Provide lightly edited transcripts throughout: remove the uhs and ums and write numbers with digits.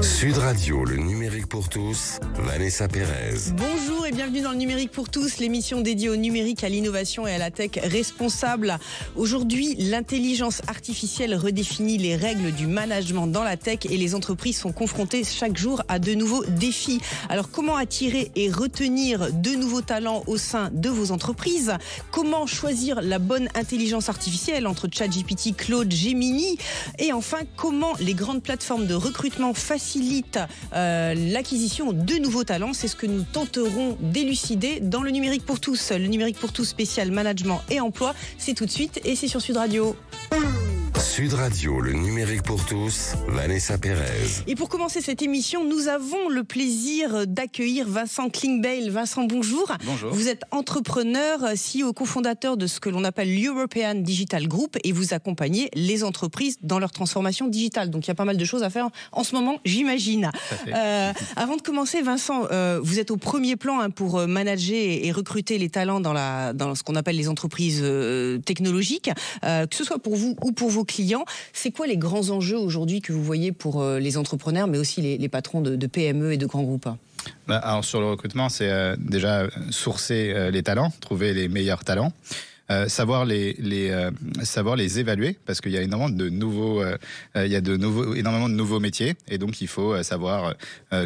Sud Radio, le numérique pour tous, Vanessa Pérez. Bonjour et bienvenue dans le numérique pour tous, l'émission dédiée au numérique, à l'innovation et à la tech responsable. Aujourd'hui, l'intelligence artificielle redéfinit les règles du management dans la tech et les entreprises sont confrontées chaque jour à de nouveaux défis. Alors comment attirer et retenir de nouveaux talents au sein de vos entreprises? Comment choisir la bonne intelligence artificielle entre ChatGPT, Claude, Gemini? Et enfin, comment les grandes plateformes de recrutement facilitent l'acquisition de nouveaux talents? C'est ce que nous tenterons d'élucider dans le numérique pour tous. Le numérique pour tous spécial management et emploi, c'est tout de suite et c'est sur Sud Radio. Sud Radio, le numérique pour tous, Vanessa Pérez. Et pour commencer cette émission, nous avons le plaisir d'accueillir Vincent Klingbeil. Vincent, bonjour. Bonjour. Vous êtes entrepreneur, CEO, cofondateur de ce que l'on appelle l'European Digital Group et vous accompagnez les entreprises dans leur transformation digitale. Donc il y a pas mal de choses à faire en ce moment, j'imagine. Avant de commencer, Vincent, vous êtes au premier plan pour manager et recruter les talents dans ce qu'on appelle les entreprises technologiques, que ce soit pour vous ou pour vos clients. C'est quoi les grands enjeux aujourd'hui que vous voyez pour les entrepreneurs, mais aussi les patrons de PME et de grands groupes? Alors sur le recrutement, c'est déjà sourcer les talents, trouver les meilleurs talents. Savoir les évaluer parce qu'il y a énormément de nouveaux métiers et donc il faut savoir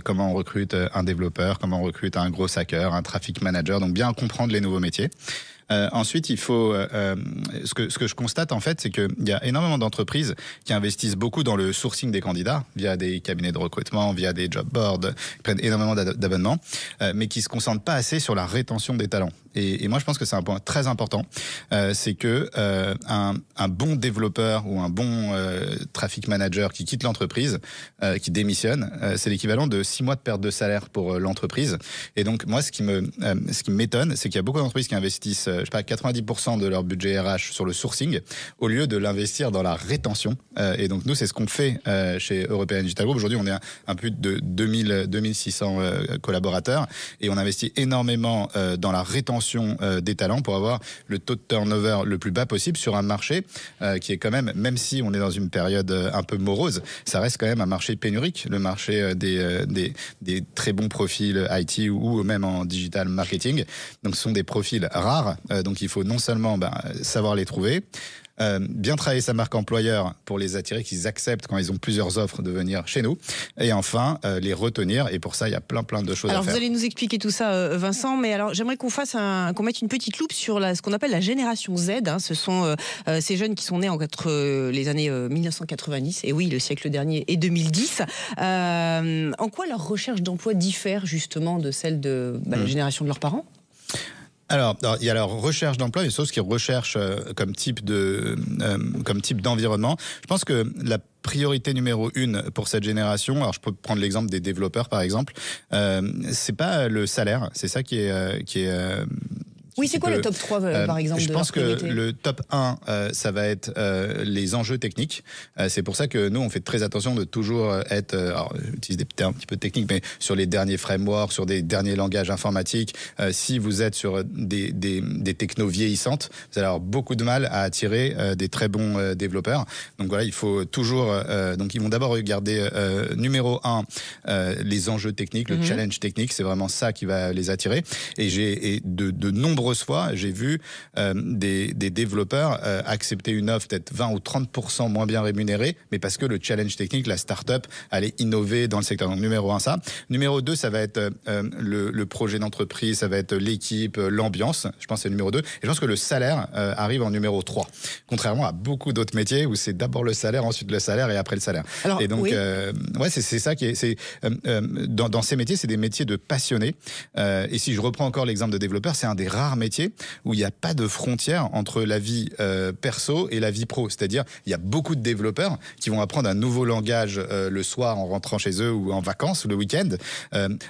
comment on recrute un développeur, comment on recrute un gros hacker, un traffic manager, donc bien comprendre les nouveaux métiers. Ensuite, il faut ce que je constate en fait, c'est qu'il y a énormément d'entreprises qui investissent beaucoup dans le sourcing des candidats via des cabinets de recrutement, via des job boards, qui prennent énormément d'abonnements, mais qui se concentrent pas assez sur la rétention des talents. Et moi, je pense que c'est un point très important, c'est que un bon développeur ou un bon traffic manager qui quitte l'entreprise, qui démissionne, c'est l'équivalent de 6 mois de perte de salaire pour l'entreprise. Et donc moi, ce qui m'étonne, c'est qu'il y a beaucoup d'entreprises qui investissent je sais pas, 90% de leur budget RH sur le sourcing, au lieu de l'investir dans la rétention. Et donc, nous, c'est ce qu'on fait chez European Digital Group. Aujourd'hui, on est un peu de 2600 collaborateurs et on investit énormément dans la rétention des talents pour avoir le taux de turnover le plus bas possible sur un marché qui est quand même si on est dans une période un peu morose, ça reste quand même un marché pénurique, le marché des très bons profils IT ou même en digital marketing. Donc, ce sont des profils rares. Donc il faut non seulement savoir les trouver, bien travailler sa marque employeur pour les attirer, qu'ils acceptent quand ils ont plusieurs offres de venir chez nous, et enfin les retenir. Et pour ça, il y a plein de choses à faire. Alors vous allez nous expliquer tout ça, Vincent, mais alors j'aimerais qu'on mette une petite loupe sur ce qu'on appelle la génération Z. Ce sont ces jeunes qui sont nés entre les années 1990 et oui, le siècle dernier et 2010. En quoi leur recherche d'emploi diffère justement de celle de la génération de leurs parents? Alors, il y a leur recherche d'emploi, il y a des choses qu'ils recherchent comme type d'environnement. Je pense que la priorité numéro 1 pour cette génération, alors je peux prendre l'exemple des développeurs par exemple, c'est pas le salaire, c'est ça qui est oui, c'est quoi le top 3 par exemple? Je pense que le top 1, ça va être les enjeux techniques. C'est pour ça que nous, on fait très attention de toujours être, alors j'utilise des termes un petit peu techniques, mais sur les derniers frameworks, sur des derniers langages informatiques. Si vous êtes sur des technos vieillissantes, vous allez avoir beaucoup de mal à attirer des très bons développeurs. Donc voilà, il faut toujours... donc ils vont d'abord regarder, numéro 1, les enjeux techniques, le challenge technique. C'est vraiment ça qui va les attirer. Et de nombreuses fois, j'ai vu des développeurs accepter une offre peut-être 20 ou 30% moins bien rémunérée, mais parce que le challenge technique, la start-up, allait innover dans le secteur. Donc numéro 1, ça. Numéro 2, ça va être le projet d'entreprise, ça va être l'équipe, l'ambiance. Je pense que c'est numéro 2. Et je pense que le salaire arrive en numéro 3. Contrairement à beaucoup d'autres métiers où c'est d'abord le salaire, ensuite le salaire et après le salaire. Alors, et donc, oui. Ouais, c'est ça qui est... dans ces métiers, c'est des métiers de passionnés. Et si je reprends encore l'exemple de développeur, c'est un des rares métier où il n'y a pas de frontière entre la vie perso et la vie pro. C'est-à-dire, il y a beaucoup de développeurs qui vont apprendre un nouveau langage le soir en rentrant chez eux ou en vacances ou le week-end,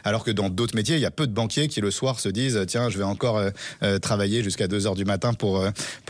alors que dans d'autres métiers, il y a peu de banquiers qui le soir se disent « Tiens, je vais encore travailler jusqu'à 2h du matin pour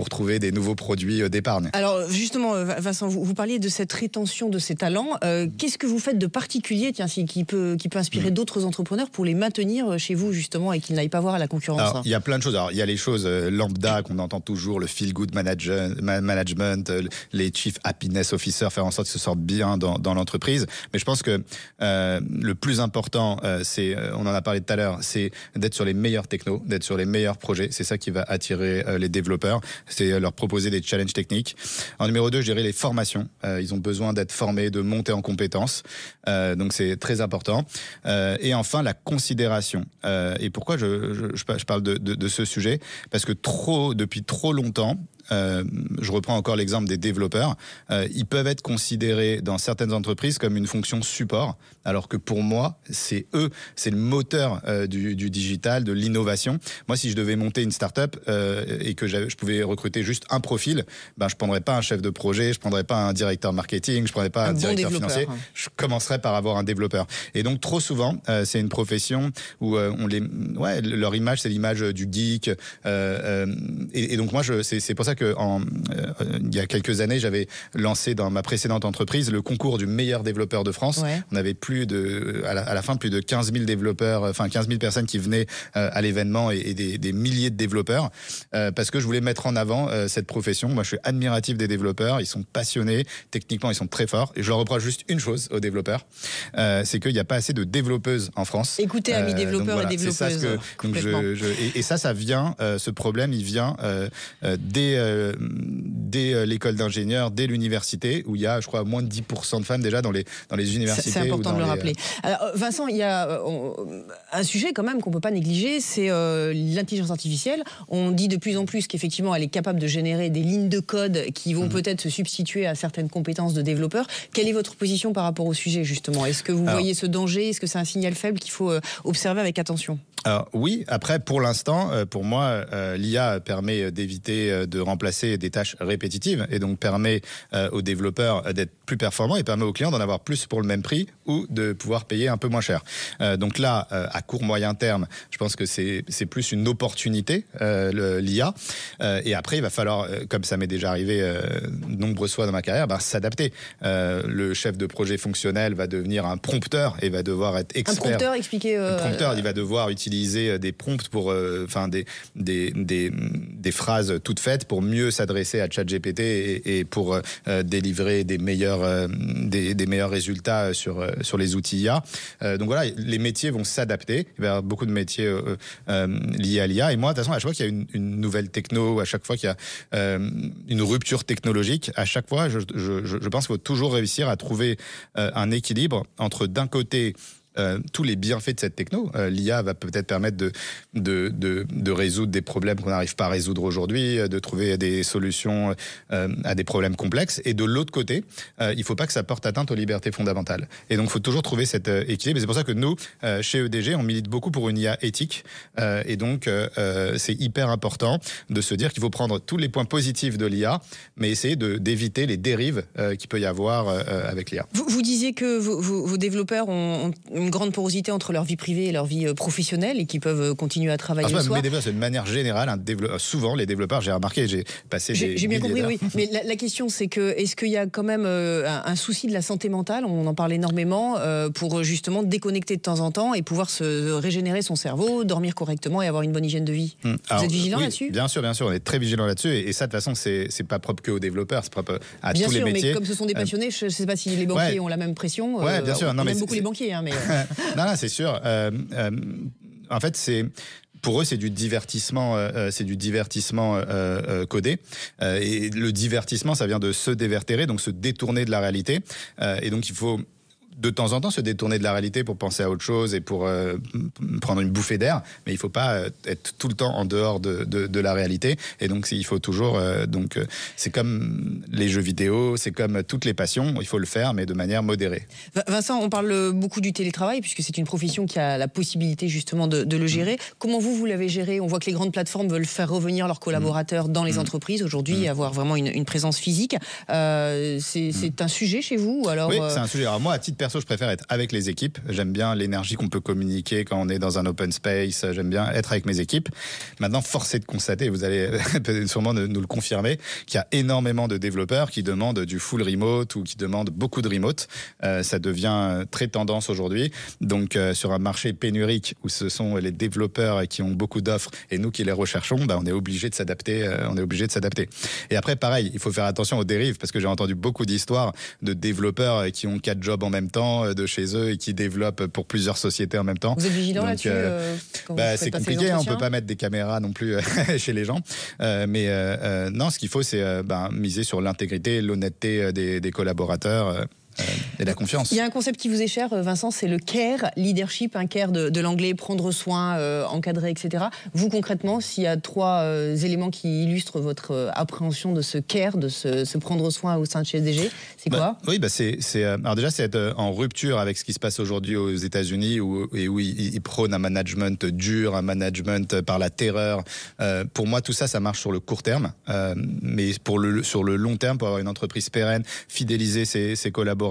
trouver des nouveaux produits d'épargne. » Alors justement, Vincent, vous parliez de cette rétention de ces talents. Qu'est-ce que vous faites de particulier qui peut inspirer d'autres entrepreneurs pour les maintenir chez vous justement et qu'ils n'aillent pas voir à la concurrence? Alors, il y a plein de choses. Alors, alors, il y a les choses lambda qu'on entend toujours, le feel-good management, les chief happiness officers, faire en sorte qu'ils se sortent bien dans l'entreprise. Mais je pense que le plus important, c'est, on en a parlé tout à l'heure, c'est d'être sur les meilleurs technos, d'être sur les meilleurs projets. C'est ça qui va attirer les développeurs. C'est leur proposer des challenges techniques. En numéro 2, je dirais les formations. Ils ont besoin d'être formés, de monter en compétences. Donc, c'est très important. Et enfin, la considération. Et pourquoi je parle de ce sujet? Parce que depuis trop longtemps, je reprends encore l'exemple des développeurs, ils peuvent être considérés dans certaines entreprises comme une fonction support, alors que pour moi, c'est le moteur du digital, de l'innovation. Moi, si je devais monter une start-up et que je pouvais recruter juste un profil, je prendrais pas un chef de projet, je prendrais pas un directeur marketing, je prendrais pas un directeur financier, je commencerais par avoir un développeur. Et donc, trop souvent, c'est une profession où leur image, c'est l'image du geek. Et donc, moi, c'est pour ça que il y a quelques années, j'avais lancé dans ma précédente entreprise le concours du meilleur développeur de France. Ouais. On avait à la fin plus de 15 000 développeurs, enfin 15 000 personnes qui venaient à l'événement et des milliers de développeurs parce que je voulais mettre en avant cette profession. Moi, je suis admiratif des développeurs. Ils sont passionnés. Techniquement, ils sont très forts. Et je leur reproche juste une chose aux développeurs, c'est qu'il n'y a pas assez de développeuses en France. Écoutez, amis développeurs et développeuses. Et ça vient, ce problème, il vient dès l'école d'ingénieurs, dès l'université, où il y a, je crois, moins de 10% de femmes déjà dans les universités. C'est important de le rappeler. Alors, Vincent, il y a un sujet quand même qu'on ne peut pas négliger, c'est l'intelligence artificielle. On dit de plus en plus qu'effectivement, elle est capable de générer des lignes de code qui vont peut-être se substituer à certaines compétences de développeurs. Quelle est votre position par rapport au sujet, justement? Est-ce que vous voyez ce danger? Est-ce que c'est un signal faible qu'il faut observer avec attention? Alors oui, après pour l'instant, pour moi, l'IA permet d'éviter de remplacer des tâches répétitives et donc permet aux développeurs d'être plus performants et permet aux clients d'en avoir plus pour le même prix ou de pouvoir payer un peu moins cher. Donc là, à court moyen terme, je pense que c'est plus une opportunité, l'IA. Et après, il va falloir, comme ça m'est déjà arrivé nombreuses fois dans ma carrière, s'adapter. Le chef de projet fonctionnel va devenir un prompteur et va devoir être expert. Un prompteur, expliquez. Un prompteur, il va devoir utiliser des prompts pour, des phrases toutes faites pour mieux s'adresser à ChatGPT et pour délivrer des meilleurs résultats sur les outils IA. Donc voilà, les métiers vont s'adapter. Il va y avoir beaucoup de métiers liés à l'IA. Et moi, de toute façon, à chaque fois qu'il y a une nouvelle techno, à chaque fois qu'il y a une rupture technologique, à chaque fois, je pense qu'il faut toujours réussir à trouver un équilibre entre, d'un côté, tous les bienfaits de cette techno. L'IA va peut-être permettre de résoudre des problèmes qu'on n'arrive pas à résoudre aujourd'hui, de trouver des solutions à des problèmes complexes. Et de l'autre côté, il ne faut pas que ça porte atteinte aux libertés fondamentales. Et donc, il faut toujours trouver cet équilibre. Et c'est pour ça que nous, chez EDG, on milite beaucoup pour une IA éthique. Et donc, c'est hyper important de se dire qu'il faut prendre tous les points positifs de l'IA, mais essayer d'éviter les dérives qu'il peut y avoir avec l'IA. Vous disiez que vos développeurs ont une grande porosité entre leur vie privée et leur vie professionnelle et qui peuvent continuer à travailler le soir. C'est une manière générale. Souvent, les développeurs, j'ai remarqué, j'ai passé J'ai bien compris, oui. Mais la question, c'est que est-ce qu'il y a quand même un souci de la santé mentale? On en parle énormément pour justement déconnecter de temps en temps et pouvoir se régénérer son cerveau, dormir correctement et avoir une bonne hygiène de vie. Vous êtes vigilant là-dessus? Bien sûr, on est très vigilant là-dessus. Et ça, de toute façon, c'est pas propre que aux développeurs, c'est propre à tous les métiers. Bien sûr, mais comme ce sont des passionnés, je ne sais pas si les banquiers ont la même pression. Ouais, bien sûr. On aime beaucoup les banquiers, mais... Non, c'est sûr. En fait, pour eux, c'est du divertissement, codé. Et le divertissement, ça vient de se dévertérer, donc se détourner de la réalité. Et donc, il faut de temps en temps se détourner de la réalité pour penser à autre chose et pour prendre une bouffée d'air, mais il ne faut pas être tout le temps en dehors de la réalité. Et donc, il faut toujours... c'est comme les jeux vidéo, c'est comme toutes les passions, il faut le faire, mais de manière modérée. Vincent, on parle beaucoup du télétravail, puisque c'est une profession qui a la possibilité justement de le gérer. Comment vous l'avez géré? On voit que les grandes plateformes veulent faire revenir leurs collaborateurs dans les entreprises aujourd'hui, avoir vraiment une présence physique. C'est un sujet chez vous ou alors, Oui, c'est un sujet. Alors moi, à titre personnel, perso, je préfère être avec les équipes. J'aime bien l'énergie qu'on peut communiquer quand on est dans un open space. J'aime bien être avec mes équipes. Maintenant, force est de constater, vous allez sûrement nous le confirmer, qu'il y a énormément de développeurs qui demandent du full remote ou qui demandent beaucoup de remote. Ça devient très tendance aujourd'hui. Donc, sur un marché pénurique où ce sont les développeurs qui ont beaucoup d'offres et nous qui les recherchons, on est obligé de s'adapter. Et après, pareil, il faut faire attention aux dérives parce que j'ai entendu beaucoup d'histoires de développeurs qui ont 4 jobs en même temps de chez eux et qui développent pour plusieurs sociétés en même temps. Vous êtes vigilant là-dessus c'est compliqué, on peut pas mettre des caméras non plus chez les gens. Non, ce qu'il faut, c'est miser sur l'intégrité, l'honnêteté des collaborateurs. Et la confiance. Il y a un concept qui vous est cher, Vincent, c'est le care leadership, un care de l'anglais, prendre soin, encadrer, etc. Vous, concrètement, s'il y a 3 éléments qui illustrent votre appréhension de ce care, de se prendre soin au sein de chez SDG, c'est quoi ? Oui, alors déjà, c'est être en rupture avec ce qui se passe aujourd'hui aux États-Unis où ils prônent un management dur, un management par la terreur. Pour moi, tout ça, ça marche sur le court terme. Mais sur le long terme, pour avoir une entreprise pérenne, fidéliser ses collaborateurs,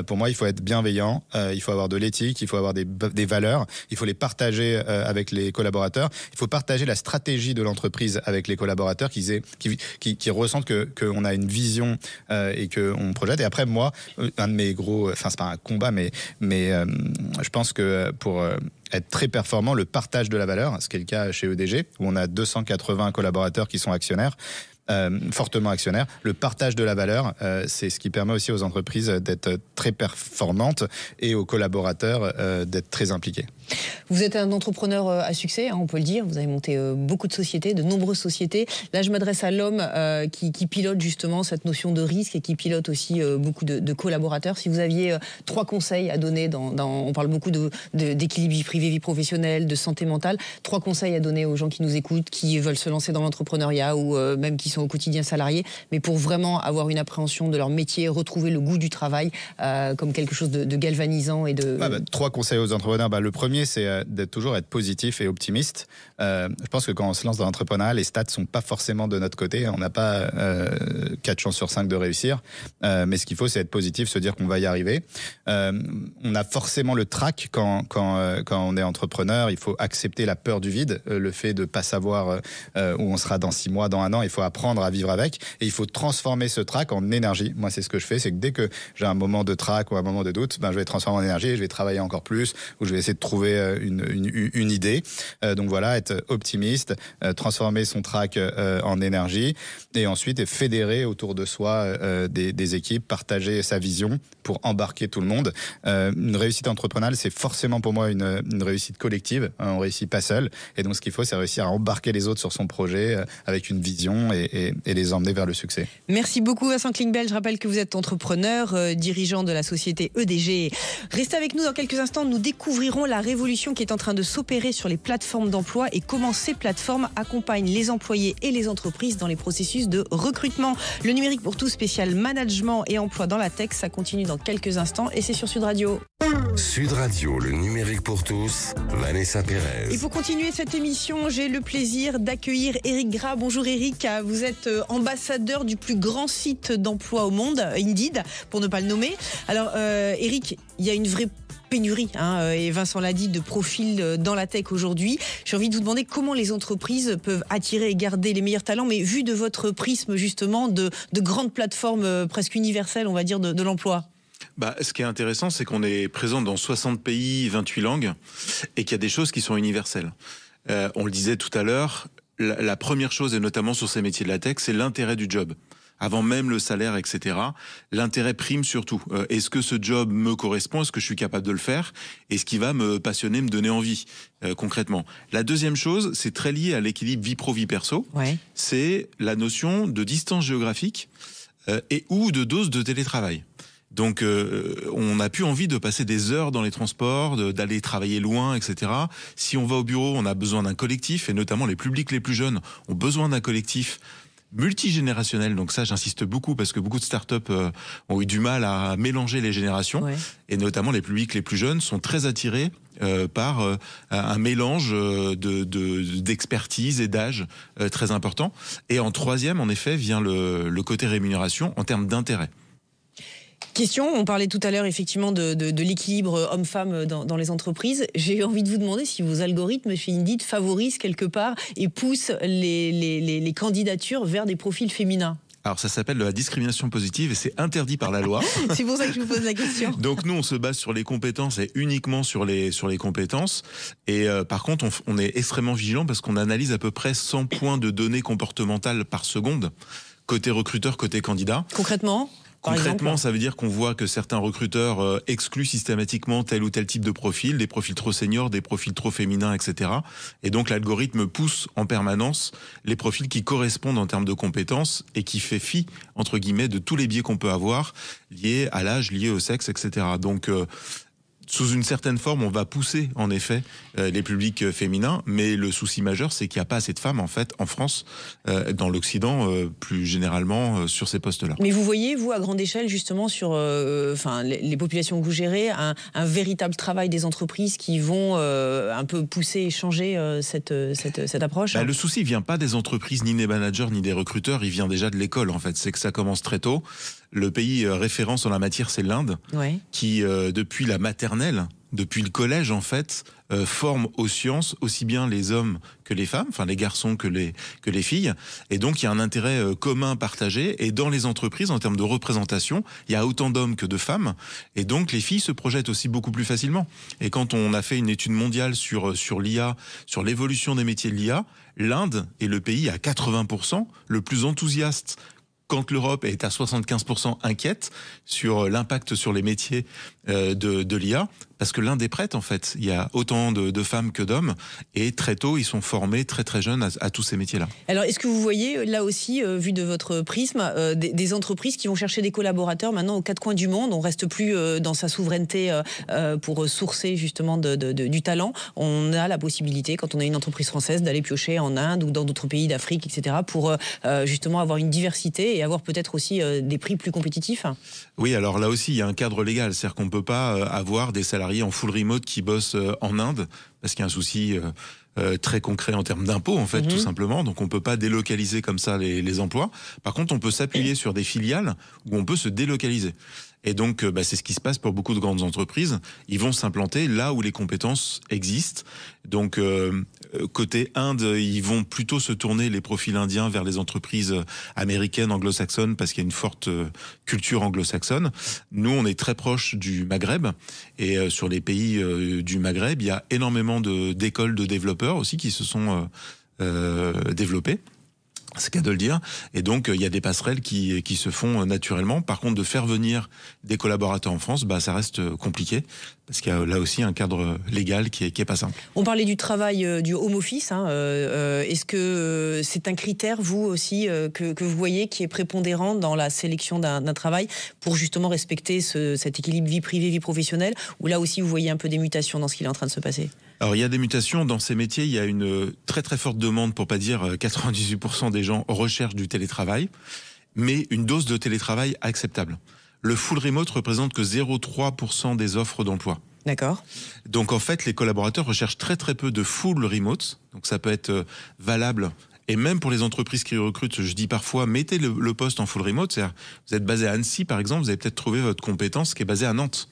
pour moi, il faut être bienveillant, il faut avoir de l'éthique, il faut avoir des valeurs, il faut les partager avec les collaborateurs, il faut partager la stratégie de l'entreprise avec les collaborateurs qui ressentent qu'on a une vision et qu'on projette. Et après, moi, un de mes gros, c'est pas un combat, mais je pense que pour être très performant, le partage de la valeur, ce qui est le cas chez EDG, où on a 280 collaborateurs qui sont actionnaires, fortement actionnaires. Le partage de la valeur, c'est ce qui permet aussi aux entreprises d'être très performantes et aux collaborateurs d'être très impliqués. Vous êtes un entrepreneur à succès, on peut le dire. Vous avez monté beaucoup de sociétés, de nombreuses sociétés. Là, je m'adresse à l'homme qui pilote justement cette notion de risque et qui pilote aussi beaucoup de collaborateurs. Si vous aviez 3 conseils à donner, on parle beaucoup d'équilibre vie privée, vie professionnelle, de santé mentale, 3 conseils à donner aux gens qui nous écoutent, qui veulent se lancer dans l'entrepreneuriat ou même qui sont au quotidien salariés, mais pour vraiment avoir une appréhension de leur métier, retrouver le goût du travail comme quelque chose de galvanisant et de... 3 conseils aux entrepreneurs. Le premier, c'est de toujours être positif et optimiste. Je pense que quand on se lance dans l'entrepreneuriat, les stats sont pas forcément de notre côté. On n'a pas 4 chances sur 5 de réussir. Mais ce qu'il faut, c'est être positif, se dire qu'on va y arriver. On a forcément le trac quand on est entrepreneur. Il faut accepter la peur du vide, le fait de pas savoir où on sera dans 6 mois, dans 1 an. Il faut apprendre à vivre avec et il faut transformer ce trac en énergie. Moi, c'est ce que je fais, c'est que dès que j'ai un moment de trac ou un moment de doute, je vais transformer en énergie et je vais travailler encore plus ou je vais essayer de trouver une idée. Donc voilà, être optimiste, transformer son trac en énergie et ensuite fédérer autour de soi des équipes, partager sa vision pour embarquer tout le monde. Une réussite entrepreneuriale, c'est forcément pour moi une réussite collective. On réussit pas seul et donc ce qu'il faut, c'est réussir à embarquer les autres sur son projet avec une vision et les emmener vers le succès. Merci beaucoup Vincent Klingbeil. Je rappelle que vous êtes entrepreneur, dirigeant de la société EDG. Restez avec nous dans quelques instants. Nous découvrirons la révolution qui est en train de s'opérer sur les plateformes d'emploi et comment ces plateformes accompagnent les employés et les entreprises dans les processus de recrutement. Le numérique pour tous spécial management et emploi dans la tech, ça continue dans quelques instants et c'est sur Sud Radio. Sud Radio, le numérique pour tous, Vanessa Pérez. Et pour continuer cette émission, j'ai le plaisir d'accueillir Eric Gras. Bonjour Eric, vous êtes ambassadeur du plus grand site d'emploi au monde, Indeed, pour ne pas le nommer. Alors Eric, il y a une vraie pénurie, et Vincent l'a dit, de profils dans la tech aujourd'hui. J'ai envie de vous demander comment les entreprises peuvent attirer et garder les meilleurs talents, mais vu de votre prisme justement de grandes plateformes presque universelles, on va dire, de l'emploi. Ce qui est intéressant, c'est qu'on est présent dans 60 pays, 28 langues, et qu'il y a des choses qui sont universelles. On le disait tout à l'heure, la première chose, et notamment sur ces métiers de la tech, c'est l'intérêt du job. Avant même le salaire, etc., l'intérêt prime surtout. Est-ce que ce job me correspond? Est-ce que je suis capable de le faire? Et ce qui va me passionner, me donner envie, concrètement. La deuxième chose, c'est très lié à l'équilibre vie pro, vie perso. Ouais. C'est la notion de distance géographique et ou de dose de télétravail. Donc, on n'a plus envie de passer des heures dans les transports, d'aller travailler loin, etc. Si on va au bureau, on a besoin d'un collectif, et notamment les publics les plus jeunes ont besoin d'un collectif multigénérationnel. Donc ça, j'insiste beaucoup parce que beaucoup de startups ont eu du mal à mélanger les générations, ouais. Et notamment les publics les plus jeunes sont très attirés par un mélange d'expertise et d'âge très important. Et en troisième, en effet, vient le côté rémunération en termes d'intérêt. Question, on parlait tout à l'heure effectivement de l'équilibre homme-femme dans les entreprises. J'ai envie de vous demander si vos algorithmes chez Indeed favorisent quelque part et poussent les candidatures vers des profils féminins. Alors ça s'appelle de la discrimination positive et c'est interdit par la loi. C'est pour ça que je vous pose la question. Donc nous on se base sur les compétences et uniquement sur les compétences. Et par contre on est extrêmement vigilant parce qu'on analyse à peu près 100 points de données comportementales par seconde, côté recruteur, côté candidat. Concrètement ? Concrètement, ça veut dire qu'on voit que certains recruteurs excluent systématiquement tel ou tel type de profil, des profils trop seniors, des profils trop féminins, etc. Et donc l'algorithme pousse en permanence les profils qui correspondent en termes de compétences et qui fait fi, entre guillemets, de tous les biais qu'on peut avoir liés à l'âge, liés au sexe, etc. Donc sous une certaine forme, on va pousser en effet les publics féminins, mais le souci majeur, c'est qu'il n'y a pas assez de femmes en fait en France, dans l'Occident plus généralement sur ces postes-là. Mais vous voyez, vous à grande échelle justement sur, les populations que vous gérez, un véritable travail des entreprises qui vont un peu pousser et changer cette approche. Le souci vient pas des entreprises, ni des managers, ni des recruteurs, il vient déjà de l'école en fait. C'est que ça commence très tôt. Le pays référence en la matière, c'est l'Inde, qui depuis la maternelle, depuis le collège en fait, forme aux sciences aussi bien les hommes que les femmes, enfin les garçons que les filles. Et donc il y a un intérêt commun partagé. Et dans les entreprises, en termes de représentation, il y a autant d'hommes que de femmes. Et donc les filles se projettent aussi beaucoup plus facilement. Et quand on a fait une étude mondiale sur l'IA, sur l'évolution des métiers de l'IA, l'Inde est le pays à 80% le plus enthousiaste. Quand l'Europe est à 75% inquiète sur l'impact sur les métiers de l'IA, parce que l'Inde est prête en fait. Il y a autant de femmes que d'hommes et très tôt, ils sont formés très très jeunes à tous ces métiers-là. Alors est-ce que vous voyez là aussi, vu de votre prisme, des entreprises qui vont chercher des collaborateurs maintenant aux quatre coins du monde? On reste plus dans sa souveraineté pour sourcer justement du talent. On a la possibilité, quand on a une entreprise française, d'aller piocher en Inde ou dans d'autres pays d'Afrique, etc. pour justement avoir une diversité et avoir peut-être aussi des prix plus compétitifs. Oui, alors là aussi, il y a un cadre légal. C'est-à-dire qu'on ne peut pas avoir des salariés en full remote qui bossent en Inde, parce qu'il y a un souci très concret en termes d'impôts, en fait, tout simplement. Donc on ne peut pas délocaliser comme ça les emplois. Par contre, on peut s'appuyer sur des filiales où on peut se délocaliser. Et donc, c'est ce qui se passe pour beaucoup de grandes entreprises. Ils vont s'implanter là où les compétences existent. Donc, côté Inde, ils vont plutôt se tourner les profils indiens vers les entreprises américaines, anglo-saxonnes, parce qu'il y a une forte culture anglo-saxonne. Nous, on est très proche du Maghreb. Et sur les pays du Maghreb, il y a énormément d'écoles de développeurs aussi qui se sont développées. C'est le cas de le dire. Et donc, il y a des passerelles qui se font naturellement. Par contre, de faire venir des collaborateurs en France, ça reste compliqué. Parce qu'il y a là aussi un cadre légal qui est pas simple. On parlait du travail du home office. Est-ce que c'est un critère, vous aussi, que vous voyez qui est prépondérant dans la sélection d'un travail pour justement respecter cet équilibre vie privée, vie professionnelle? Ou là aussi, vous voyez un peu des mutations dans ce qui est en train de se passer? Alors, il y a des mutations dans ces métiers. Il y a une très très forte demande, pour pas dire 98% des gens recherchent du télétravail, mais une dose de télétravail acceptable. Le full remote représente que 0,3% des offres d'emploi. D'accord. Donc en fait, les collaborateurs recherchent très très peu de full remote. Donc ça peut être valable. Et même pour les entreprises qui recrutent, je dis parfois, mettez le poste en full remote. C'est-à-dire, vous êtes basé à Annecy, par exemple, vous avez peut-être trouvé votre compétence qui est basée à Nantes.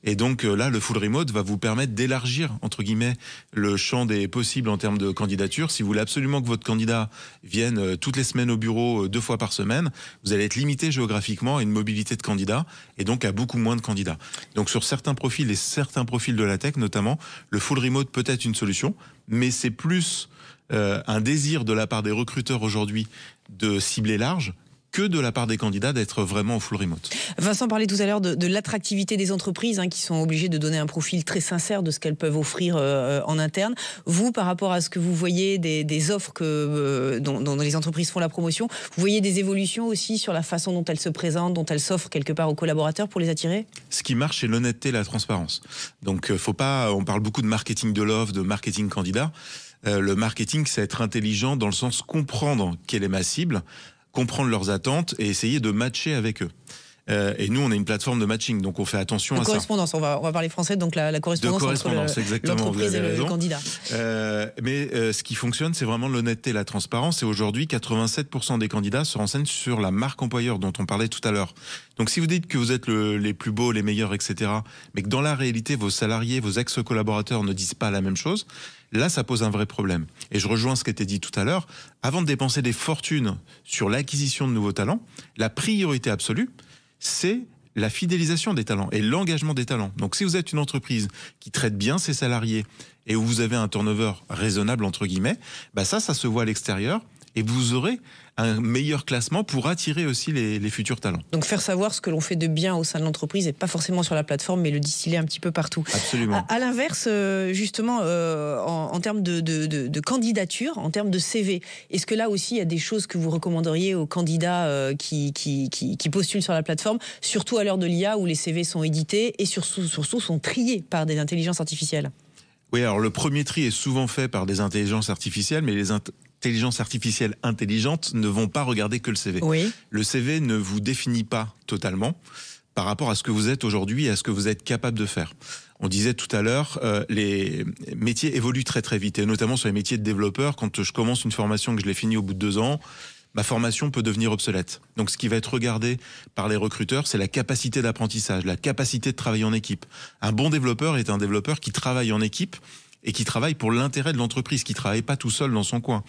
Et donc là, le full remote va vous permettre d'élargir, entre guillemets, le champ des possibles en termes de candidature. Si vous voulez absolument que votre candidat vienne toutes les semaines au bureau 2 fois par semaine, vous allez être limité géographiquement à une mobilité de candidats et donc à beaucoup moins de candidats. Donc sur certains profils et certains profils de la tech notamment, le full remote peut être une solution, mais c'est plus un désir de la part des recruteurs aujourd'hui de cibler large que de la part des candidats d'être vraiment en full remote. Vincent parlait tout à l'heure de l'attractivité des entreprises qui sont obligées de donner un profil très sincère de ce qu'elles peuvent offrir en interne. Vous, par rapport à ce que vous voyez des offres dont les entreprises font la promotion, vous voyez des évolutions aussi sur la façon dont elles se présentent, dont elles s'offrent quelque part aux collaborateurs pour les attirer? Ce qui marche, c'est l'honnêteté et la transparence. Donc, faut pas. On parle beaucoup de marketing de l'offre, de marketing candidat. Le marketing, c'est être intelligent dans le sens comprendre quelle est ma cible, comprendre leurs attentes et essayer de matcher avec eux. Et nous, on a une plateforme de matching, donc on fait attention à ça. Correspondance, on va parler français, donc la correspondance, entre l'entreprise et le candidat. Mais ce qui fonctionne, c'est vraiment l'honnêteté, la transparence. Et aujourd'hui, 87% des candidats se renseignent sur la marque employeur dont on parlait tout à l'heure. Donc si vous dites que vous êtes les plus beaux, les meilleurs, etc., mais que dans la réalité, vos salariés, vos ex-collaborateurs ne disent pas la même chose, là, ça pose un vrai problème. Et je rejoins ce qui était dit tout à l'heure. Avant de dépenser des fortunes sur l'acquisition de nouveaux talents, la priorité absolue, c'est la fidélisation des talents et l'engagement des talents. Donc si vous êtes une entreprise qui traite bien ses salariés et où vous avez un turnover raisonnable, entre guillemets, ça se voit à l'extérieur et vous aurez un meilleur classement pour attirer aussi les futurs talents. Donc faire savoir ce que l'on fait de bien au sein de l'entreprise et pas forcément sur la plateforme, mais le distiller un petit peu partout. Absolument. À l'inverse, justement, en termes de candidature, en termes de CV, est-ce que là aussi il y a des choses que vous recommanderiez aux candidats qui postulent sur la plateforme, surtout à l'heure de l'IA où les CV sont édités et surtout sont triés par des intelligences artificielles? Oui, alors le premier tri est souvent fait par des intelligences artificielles, mais les intelligences artificielles intelligentes ne vont pas regarder que le CV. Oui. Le CV ne vous définit pas totalement par rapport à ce que vous êtes aujourd'hui et à ce que vous êtes capable de faire. On disait tout à l'heure, les métiers évoluent très très vite, et notamment sur les métiers de développeur. Quand je commence une formation que je l'ai finie au bout de 2 ans, ma formation peut devenir obsolète. Donc ce qui va être regardé par les recruteurs, c'est la capacité d'apprentissage, la capacité de travailler en équipe. Un bon développeur est un développeur qui travaille en équipe et qui travaille pour l'intérêt de l'entreprise, qui ne travaille pas tout seul dans son coin.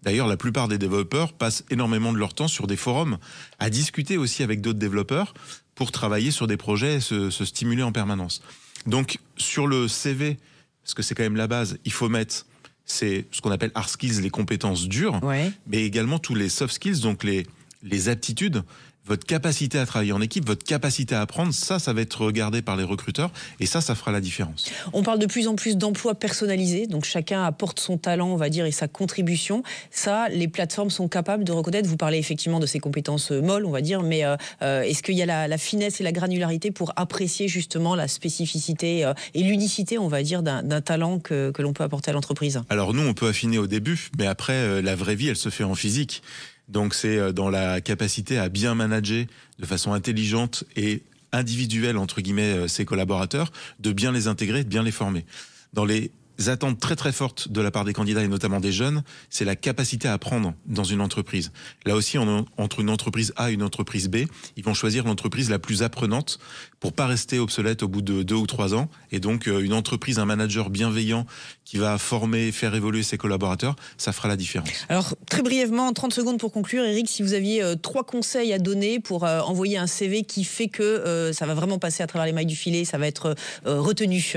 D'ailleurs, la plupart des développeurs passent énormément de leur temps sur des forums, à discuter aussi avec d'autres développeurs pour travailler sur des projets et se stimuler en permanence. Donc sur le CV, parce que c'est quand même la base, il faut mettre... C'est ce qu'on appelle hard skills, les compétences dures, Ouais. mais également tous les soft skills, donc les aptitudes, votre capacité à travailler en équipe, votre capacité à apprendre, ça va être regardé par les recruteurs et ça fera la différence. On parle de plus en plus d'emplois personnalisés, donc chacun apporte son talent, on va dire, et sa contribution. Ça, les plateformes sont capables de reconnaître. Vous parlez effectivement de ces compétences molles, on va dire, mais est-ce qu'il y a la finesse et la granularité pour apprécier justement la spécificité et l'unicité, on va dire, d'un talent que l'on peut apporter à l'entreprise? Alors nous, on peut affiner au début, mais après, la vraie vie, elle se fait en physique. Donc c'est dans la capacité à bien manager de façon intelligente et individuelle, entre guillemets, ses collaborateurs, de bien les intégrer, de bien les former. Dans les attentes très très fortes de la part des candidats et notamment des jeunes, c'est la capacité à apprendre dans une entreprise. Là aussi, entre une entreprise A et une entreprise B, ils vont choisir l'entreprise la plus apprenante pour pas rester obsolète au bout de 2 ou 3 ans. Et donc, une entreprise, un manager bienveillant qui va former, faire évoluer ses collaborateurs, ça fera la différence. Alors, très brièvement, en 30 secondes pour conclure, Eric, si vous aviez 3 conseils à donner pour envoyer un CV qui fait que ça va vraiment passer à travers les mailles du filet, ça va être retenu.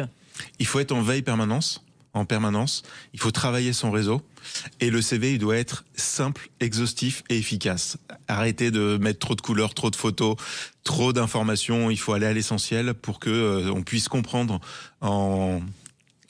Il faut être en veille en permanence, il faut travailler son réseau et le CV il doit être simple, exhaustif et efficace. Arrêtez de mettre trop de couleurs, trop de photos, trop d'informations, il faut aller à l'essentiel pour que on puisse comprendre en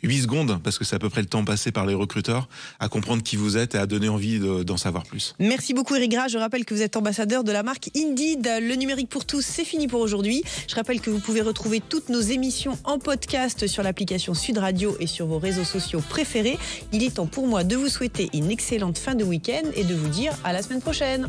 8 secondes, parce que c'est à peu près le temps passé par les recruteurs, à comprendre qui vous êtes et à donner envie d'en savoir plus. Merci beaucoup Eric Gras. Je rappelle que vous êtes ambassadeur de la marque Indeed. Le numérique pour tous, c'est fini pour aujourd'hui. Je rappelle que vous pouvez retrouver toutes nos émissions en podcast sur l'application Sud Radio et sur vos réseaux sociaux préférés. Il est temps pour moi de vous souhaiter une excellente fin de week-end et de vous dire à la semaine prochaine.